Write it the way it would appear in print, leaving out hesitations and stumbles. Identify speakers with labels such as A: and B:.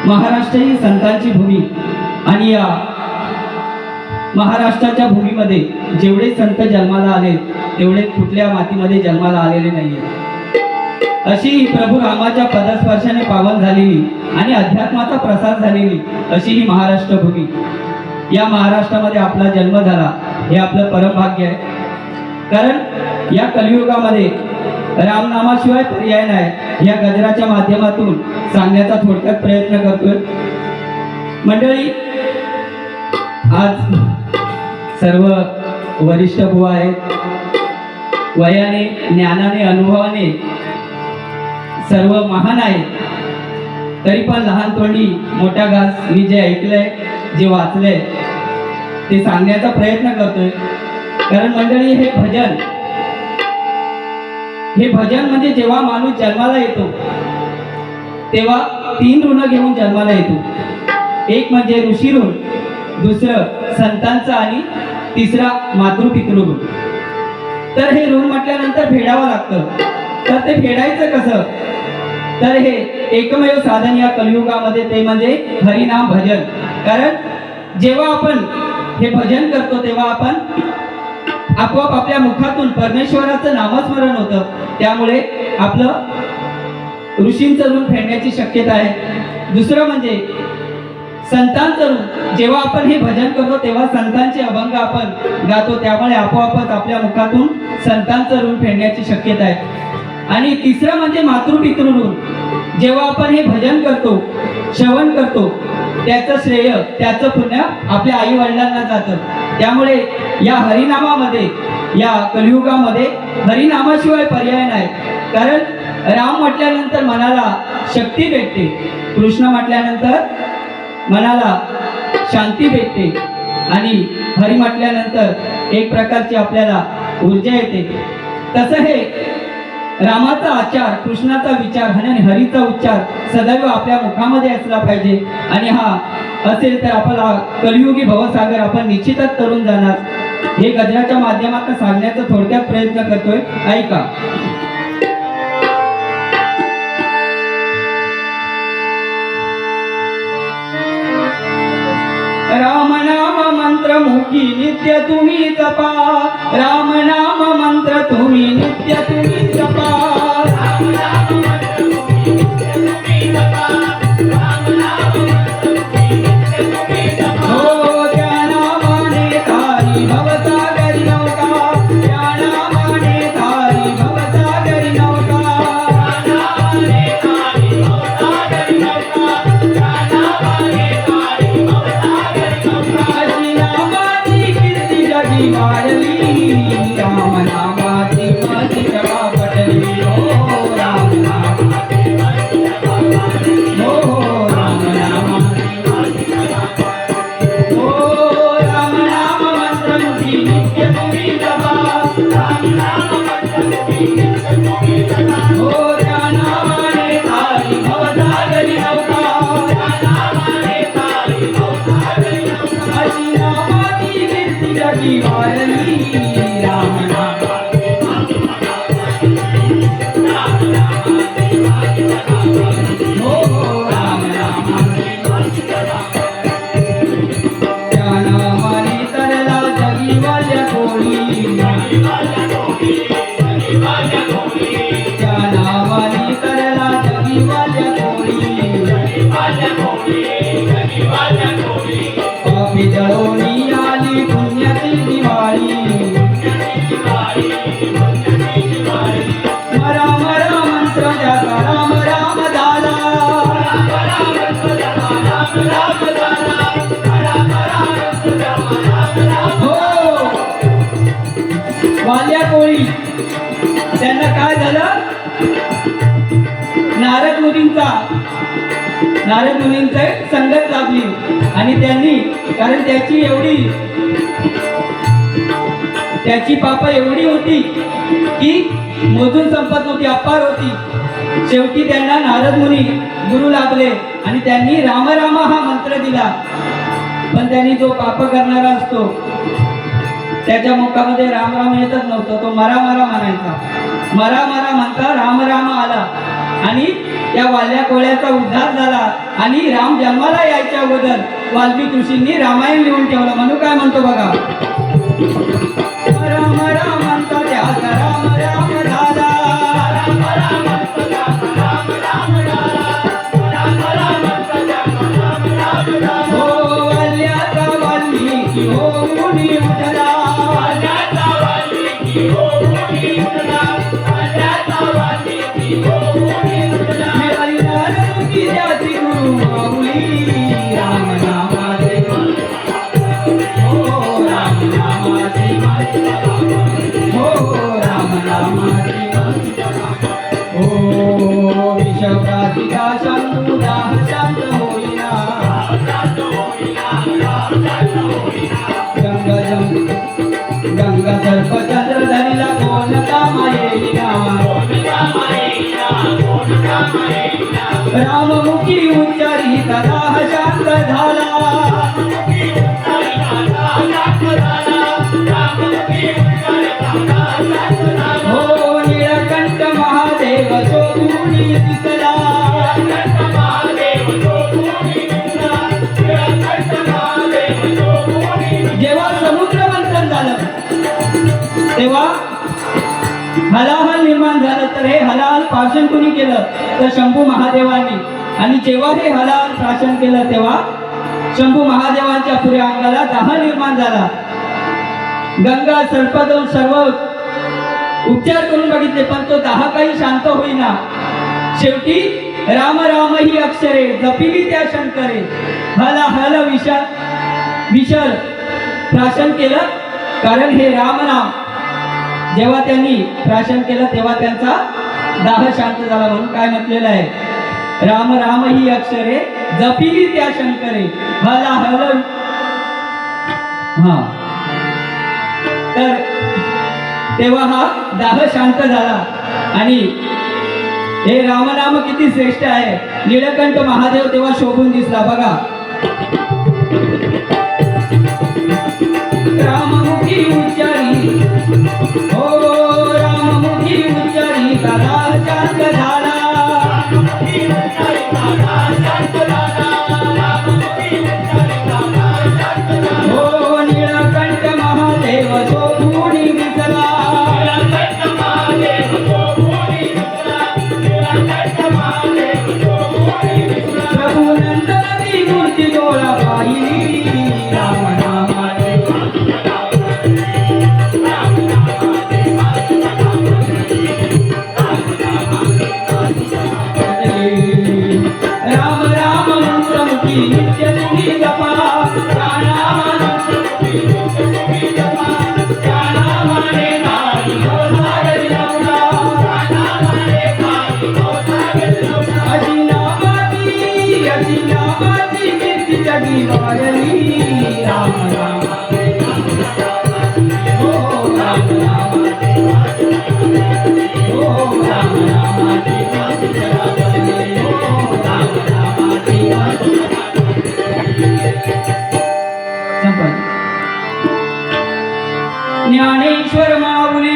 A: महाराष्ट्र ही संतांची भूमी आणि या महाराष्ट्राच्या भूमीमध्ये जेवढे संत जन्माला आले तेवढे कुठल्या मातीमध्ये जन्माला आलेले नाहीये। अशी ही प्रभू रामाच्या पदस्पर्शाने पावन झालेली आणि अध्यात्माचा प्रसार झालेली अशी ही महाराष्ट्र भूमी, या महाराष्ट्रामध्ये आपला जन्म झाला हे आपलं परमभाग्य आहे। कारण या कलियुगामध्ये रामनामाशिवाय पर्याय नाही, या गजराच्या माध्यमातून सांगण्याचा थोडक्यात प्रयत्न करतोय। मंडळी, आज सर्व वरिष्ठ बुवा आहेत, वयाने ज्ञानाने अनुभवाने सर्व महान आहेत, तरी पण लहानपणी मोठा घास मी जे ऐकलंय जे वाचलंय ते सांगण्याचा प्रयत्न करतोय। कारण मंडळी, हे भजन म्हणजे जेव्हा माणूस जन्माला येतो तेव्हा 3 ऋण घेऊन जन्माला येतो। एक म्हणजे ऋषी ऋण, दुसरं संतांचं आणि तिसरा मातृपितृ ऋण। तर हे ऋण म्हटल्यानंतर फेडावं लागतं। तर ते फेडायचं कसं? तर हे एकमेव साधन या कलियुगामध्ये ते म्हणजे हरिनाम भजन। कारण जेव्हा आपण हे भजन करतो तेव्हा आपण आपोआप आपल्या मुखातून परमेश्वराचं नामस्मरण होतं, त्यामुळे आपलं ऋषींचं ऋण फेडण्याची शक्यता आहे। दुसरं म्हणजे संतांचं ऋण, जेव्हा आपण हे भजन करतो तेव्हा संतांचे अभंग आपण गातो, त्यामुळे आपोआपच आपल्या मुखातून संतांचं ऋण फेडण्याची शक्यता आहे। आणि तिसरं म्हणजे मातृपितृ ऋण, जेव्हा आपण हे भजन करतो, श्रवण करतो, त्याचं श्रेय त्याचं पुण्य आपल्या आई वडिलांना जातं। त्यामुळे या हरिनामामध्ये, या कलियुगामध्ये हरिनामाशिवाय पर्याय नाही। कारण राम म्हटल्यानंतर मनाला शक्ती भेटते, कृष्ण म्हटल्यानंतर मनाला शांती भेटते, आणि हरी म्हटल्यानंतर एक प्रकारची आपल्याला ऊर्जा येते। तसं हे रामाचा आचार, कृष्णाचा विचार आणि हरीचा उच्चार सदैव आपल्या मुखामध्ये असला पाहिजे। आणि हा असेल तर आपला कलियुगी भवसागर आपण निश्चितच तरुण जाणार। हे गजराच्या माध्यमातून सांगण्याचा थोडक्यात प्रयत्न करतोय, ऐका। राम नाम मंत्र मुखी नित्य तुम्ही जपा, राम नाम मंत्र तुम्ही नित्य तुम्ही जपा, राम नाम मंत्र तुम्ही नित्य तुम्ही जपा, राम नाम मंत्र तुम्ही नित्य तुम्ही जपा। हो त्या नामाने तारी भवसागरी नौका, त्या नामाने तारी भवसागरी नौका, त्या नामाने तारी भवसागरी नौका, त्या नामाने तारी भवसागरी नौका। अशी नामाची कीर्ती जगी वाढली, राम नामाची माझी जगा पटली। हो राम नामाची माझी जगा पटली, हो राम नामाची माझी जगा पटली। हो राम नाम मंत्र मुखी नित्य तुम्ही जपा, राम नाम मंत्र मुखी नित्य तुम्ही जपा। हो त्या नामाने तारी भवसागरी नौका, त्या नामाने तारी भवसागरी नौका। अशी नामाची कीर्ती जगी वाढली, राम नामाची माझी जगा पटली, राम नामाची माझी जगा पटली। हो राम नामाची माझी जगा पटली। त्या नामाने तरला जगी वाल्या कोणी, जगी वाल्या कोणी, जगी वाल्या कोणी, त्या नामाने तरला जगी वाल्या कोणी, जगी वाल्या कोणी, जगी वाल्या कोणी। पापी जळोनी आली पुण्याची दिवाळी, पुण्याची दिवाळी, पुण्याची दिवाळी। राम राम मंत्र ज्याचा राम राम झाला, राम राम मंत्र ज्याचा राम राम झाला, राम राम मंत्र ज्याचा राम राम। हो वाल्या कोळी, त्यांना काय झालं? नारद मुनींचे संगत लाभली, आणि त्यांनी, कारण त्याची पाप एवढी होती की मोजून संपत नव्हती, अपार होती। शेवटी त्यांना नारद मुनी गुरु लाभले आणि त्यांनी राम राम हा मंत्र दिला। पण त्यांनी जो पाप करणारा असतो त्याच्या मुखामध्ये राम राम येतच नव्हतं, तो मरा मरा म्हणायचा। मरा मरा म्हणता राम राम आला, आणि त्या वाल्या कोळ्याचा उद्धार झाला आणि राम जन्माला यायच्या अगोदर वाल्मिक ऋषींनी रामायण लिहून ठेवलं. म्हणून काय म्हणतो बघा, राम राम म्हणता त्याचा राम राम झाला. हो वाल्याचा वाल्मिकी होऊन उठला. मिळाली नारळी त्याची गुरु माऊली. राम नामाचे हो राम नामाचे हो राम नामाचे हो विषप्रातिका शंभू दाह शांत होईना. गंगा सर्प चंद्र धरिला कोण कामा येईना. राममुखी उच्चारी दाह शांत झाला. हो निळकंठ महादेव शोधून दिसला. जेव्हा समुद्र मंथन झालं तेव्हा हलाहल निर्माण झालं. तर हे हलाहल प्राशन कोणी केलं तर शंभू महादेवांनी. आणि जेव्हा हे हलाहल प्राशन केलं तेव्हा शंभू महादेवांच्या पुऱ्या अंगाला दाह निर्माण झाला. गंगा सर्पदोष सर्व उपचार करून बघितले पण तो दाह काही शांत होईना. शेवटी राम राम ही अक्षरे जपिली त्या शंकरे. हलाहल विशाल प्राशन केलं कारण हे राम नाम जेव्हा त्यांनी प्राशन केलं तेव्हा त्यांचा दाह शांत झाला. म्हणून काय म्हटलेलं आहे, राम राम ही अक्षरे जपिली त्या शंकरे. हलाहल हा तर तेव्हा हा दाह शांत झाला. आणि हे रामनाम किती श्रेष्ठ आहे. निळकंठ महादेव तेव्हा शोभून दिसला बघा. राममुखी उच्चारी हो राममुखी उच्चारी दादा शांत झाला. हो निळकंठ महादेव शोभून दिसला. प्रभू नंदनची मूर्ती डोळा पाहिली. राम नामाचे राम राम मंत्रमुखी नित्य